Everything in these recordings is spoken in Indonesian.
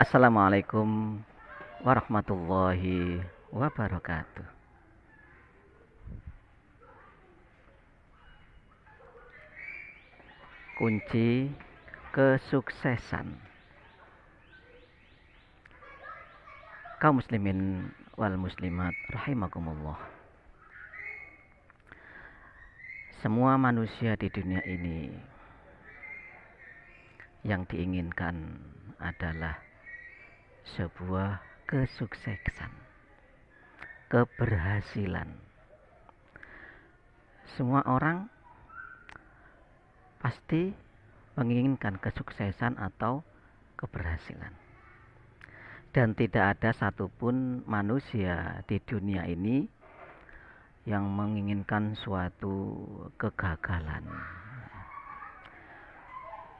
Assalamualaikum warahmatullahi wabarakatuh. Kunci kesuksesan. Kaum muslimin wal muslimat rahimakumullah. Semua manusia di dunia ini yang diinginkan adalah sebuah kesuksesan, keberhasilan. Semua orang pasti menginginkan kesuksesan atau keberhasilan. Dan tidak ada satupun manusia di dunia ini yang menginginkan suatu kegagalan,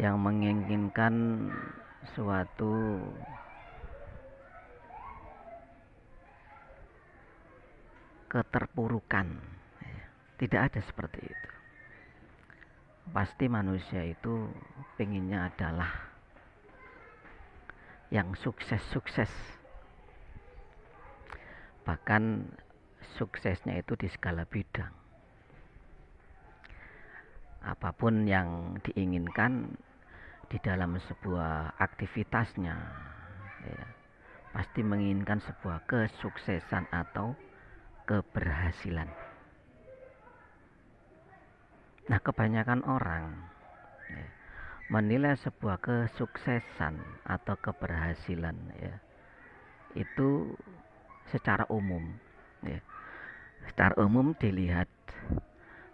yang menginginkan suatu keterpurukan. Tidak ada seperti itu. Pasti manusia itu pengennya adalah yang sukses-sukses. Bahkan suksesnya itu di segala bidang. Apapun yang diinginkan di dalam sebuah aktivitasnya, ya, pasti menginginkan sebuah kesuksesan atau keberhasilan. Nah, kebanyakan orang ya, menilai sebuah kesuksesan atau keberhasilan ya, itu secara umum ya. Secara umum dilihat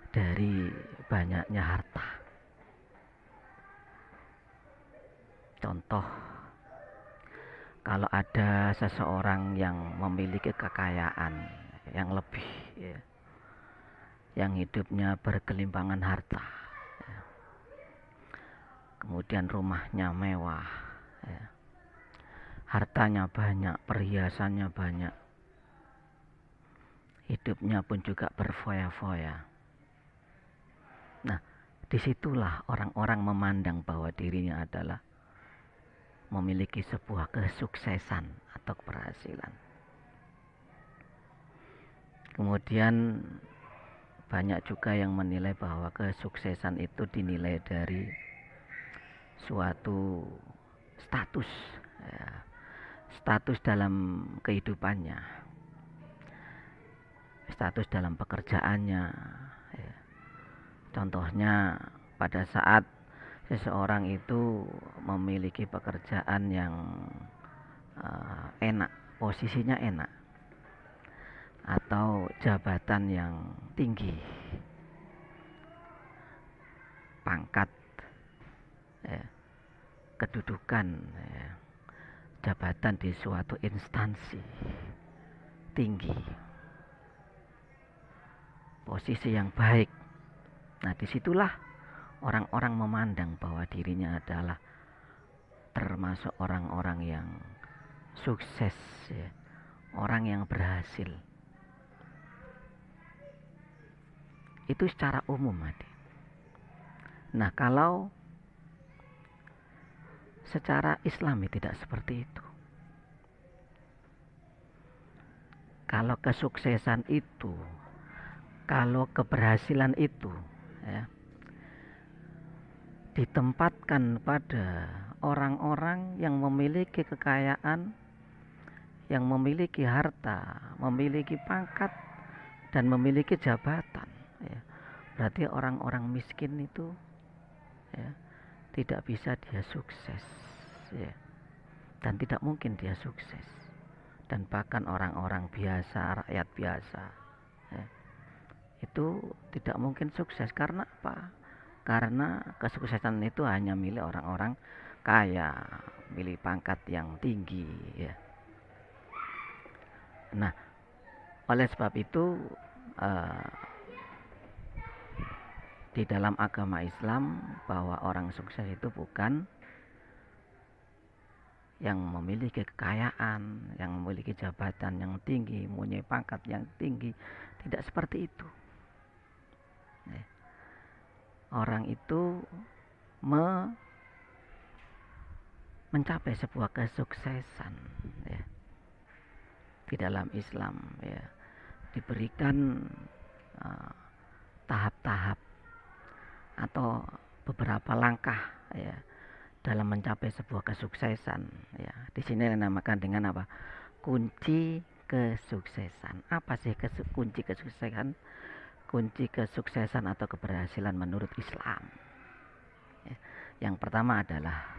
dari banyaknya harta. Contoh, kalau ada seseorang yang memiliki kekayaan yang lebih ya, yang hidupnya bergelimpangan harta ya, kemudian rumahnya mewah ya, hartanya banyak, perhiasannya banyak, hidupnya pun juga berfoya-foya. Nah, disitulah orang-orang memandang bahwa dirinya adalah memiliki sebuah kesuksesan atau keberhasilan. Kemudian banyak juga yang menilai bahwa kesuksesan itu dinilai dari suatu status ya, status dalam kehidupannya, status dalam pekerjaannya ya. Contohnya pada saat seseorang itu memiliki pekerjaan yang enak, posisinya enak, atau jabatan yang tinggi, pangkat ya, kedudukan ya, jabatan di suatu instansi tinggi, posisi yang baik. Nah, disitulah orang-orang memandang bahwa dirinya adalah termasuk orang-orang yang sukses ya, orang yang berhasil. Itu secara umum, adik. Nah, kalau secara Islami tidak seperti itu. Kalau kesuksesan itu, kalau keberhasilan itu ya, ditempatkan pada orang-orang yang memiliki kekayaan, yang memiliki harta, memiliki pangkat, dan memiliki jabatan ya, berarti orang-orang miskin itu ya, tidak bisa dia sukses ya, dan tidak mungkin dia sukses. Dan bahkan orang-orang biasa, rakyat biasa ya, itu tidak mungkin sukses. Karena apa? Karena kesuksesan itu hanya milik orang-orang kaya, milik pangkat yang tinggi ya. Nah, oleh sebab itu di dalam agama Islam bahwa orang sukses itu bukan yang memiliki kekayaan, yang memiliki jabatan yang tinggi, mempunyai pangkat yang tinggi. Tidak seperti itu. Orang itu mencapai sebuah kesuksesan, ya, di dalam Islam, ya, diberikan tahap-tahap atau beberapa langkah, ya, dalam mencapai sebuah kesuksesan, ya. Di sini dinamakan dengan apa? Kunci kesuksesan. Apa sih kunci kesuksesan? Kunci kesuksesan atau keberhasilan menurut Islam, ya. Yang pertama adalah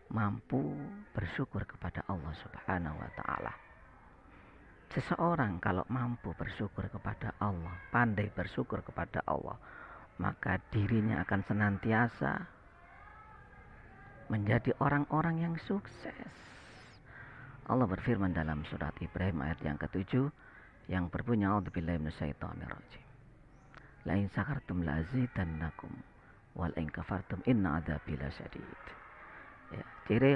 mampu bersyukur kepada Allah Subhanahu wa Ta'ala. Seseorang kalau mampu bersyukur kepada Allah, pandai bersyukur kepada Allah, maka dirinya akan senantiasa menjadi orang-orang yang sukses. Allah berfirman dalam surat Ibrahim ayat yang ke-7 yang berbunyi a'udzubillahi minasyaitonirrajim. La in syakartum la azidannakum wal in kafartum inna adzabi lasyadid. Ya, ciri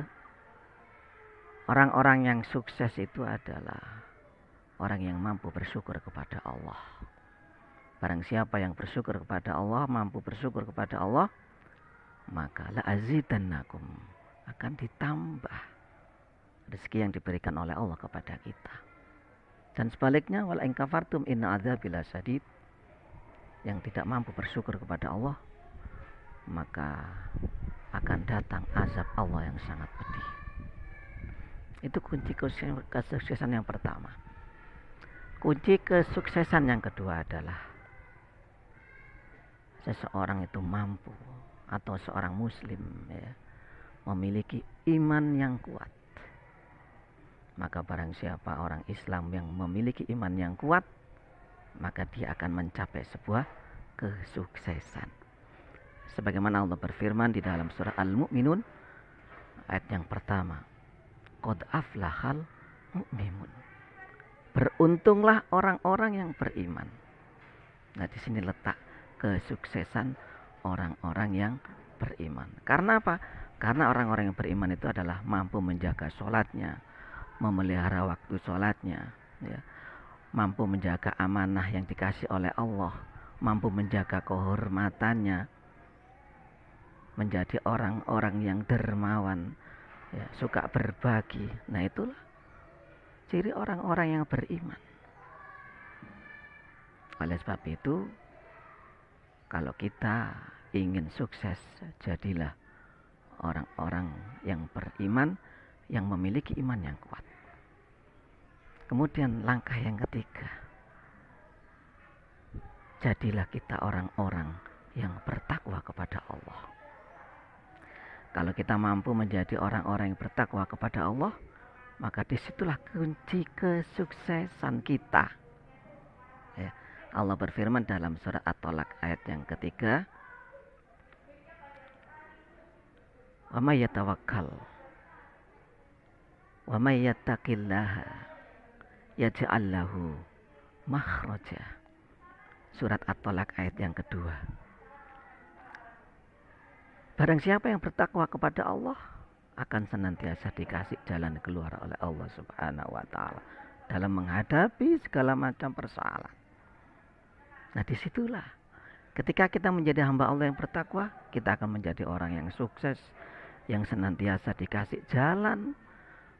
orang-orang yang sukses itu adalah orang yang mampu bersyukur kepada Allah. Barang siapa yang bersyukur kepada Allah, mampu bersyukur kepada Allah, maka la azidannakum, akan ditambah rezeki yang diberikan oleh Allah kepada kita. Dan sebaliknya, wal in kafartum inna adzabi lasyadid, yang tidak mampu bersyukur kepada Allah, maka akan datang azab Allah yang sangat pedih. Itu kunci kesuksesan yang pertama. Kunci kesuksesan yang kedua adalah seseorang itu mampu, atau seorang muslim, ya, memiliki iman yang kuat. Maka barang siapa orang Islam yang memiliki iman yang kuat, maka dia akan mencapai sebuah kesuksesan. Sebagaimana Allah berfirman di dalam surah Al-Mu'minun ayat yang pertama, qad aflahal mu'minun, beruntunglah orang-orang yang beriman. Nah, di sini letak kesuksesan orang-orang yang beriman. Karena apa? Karena orang-orang yang beriman itu adalah mampu menjaga sholatnya, memelihara waktu sholatnya, ya, mampu menjaga amanah yang dikasih oleh Allah, mampu menjaga kehormatannya, menjadi orang-orang yang dermawan, ya, suka berbagi. Nah, itulah ciri orang-orang yang beriman. Oleh sebab itu, kalau kita ingin sukses, jadilah orang-orang yang beriman, yang memiliki iman yang kuat. Kemudian langkah yang ketiga, jadilah kita orang-orang yang bertakwa kepada Allah. Kalau kita mampu menjadi orang-orang yang bertakwa kepada Allah, maka disitulah kunci kesuksesan kita. Ya, Allah berfirman dalam surah At-Tolak ayat yang ketiga, wa may yatawakkal wa may yattaqillaha yaj'al lahu makhraja. Surat At-Tolak ayat yang kedua. Barang siapa yang bertakwa kepada Allah, akan senantiasa dikasih jalan keluar oleh Allah Subhanahu wa Ta'ala dalam menghadapi segala macam persoalan. Nah, disitulah ketika kita menjadi hamba Allah yang bertakwa, kita akan menjadi orang yang sukses, yang senantiasa dikasih jalan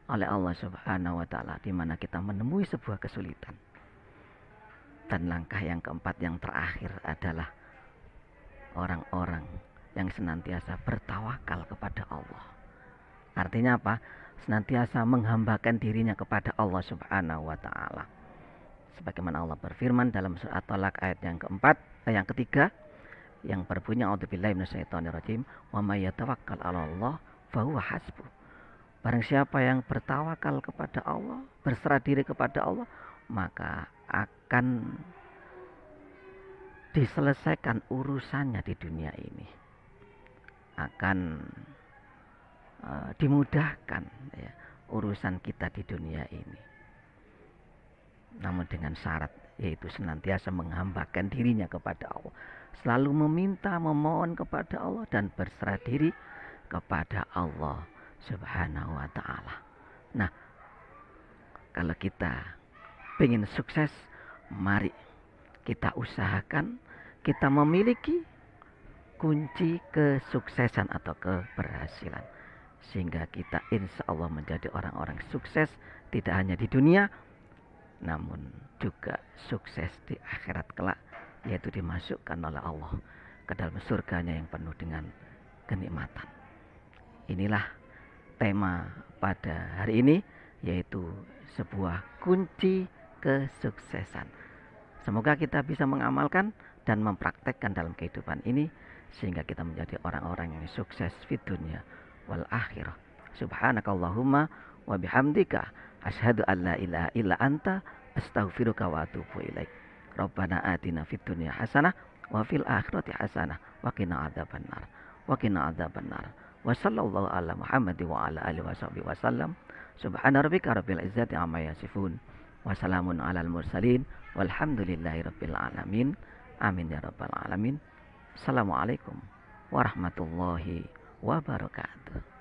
oleh Allah Subhanahu wa Ta'ala di mana kita menemui sebuah kesulitan. Dan langkah yang keempat, yang terakhir, adalah orang-orang yang senantiasa bertawakal kepada Allah. Artinya apa? Senantiasa menghambakan dirinya kepada Allah Subhanahu wa Ta'ala. Sebagaimana Allah berfirman dalam surat At-Tolak ayat yang keempat, yang ketiga, yang berbunyi a'udzubillahi minasyaitonirrajim, wa may yatawakkal 'alallah fahuwa hasbuh. Barang siapa yang bertawakal kepada Allah, berserah diri kepada Allah, maka akan diselesaikan urusannya di dunia ini. Akan dimudahkan, ya, urusan kita di dunia ini. Namun dengan syarat, yaitu senantiasa menghambakan dirinya kepada Allah, selalu meminta, memohon kepada Allah, dan berserah diri kepada Allah Subhanahu wa Ta'ala. Nah, kalau kita ingin sukses, mari kita usahakan kita memiliki kunci kesuksesan atau keberhasilan. Sehingga kita insya Allah menjadi orang-orang sukses, tidak hanya di dunia, namun juga sukses di akhirat kelak, yaitu dimasukkan oleh Allah ke dalam surganya yang penuh dengan kenikmatan. Inilah tema pada hari ini, yaitu sebuah kunci kesuksesan. Semoga kita bisa mengamalkan dan mempraktekkan dalam kehidupan ini, sehingga kita menjadi orang-orang yang sukses di dunia wal akhirah. Subhanakallahumma wa bihamdika asyhadu an la ilaha illa anta astaghfiruka wa atubu ilaik. Rabbana atina fid dunya hasanah wa fil akhirati hasanah wa qina adzabannar. Wa qina adzabannar. Wa sallallahu ala Muhammad wa ala alihi washabihi wasallam. Subhana rabbika rabbil izzati amma yasifun. Wa salamun alal mursalin walhamdulillahi rabbil alamin. Amin ya rabbal alamin. Assalamualaikum warahmatullahi wabarakatuh.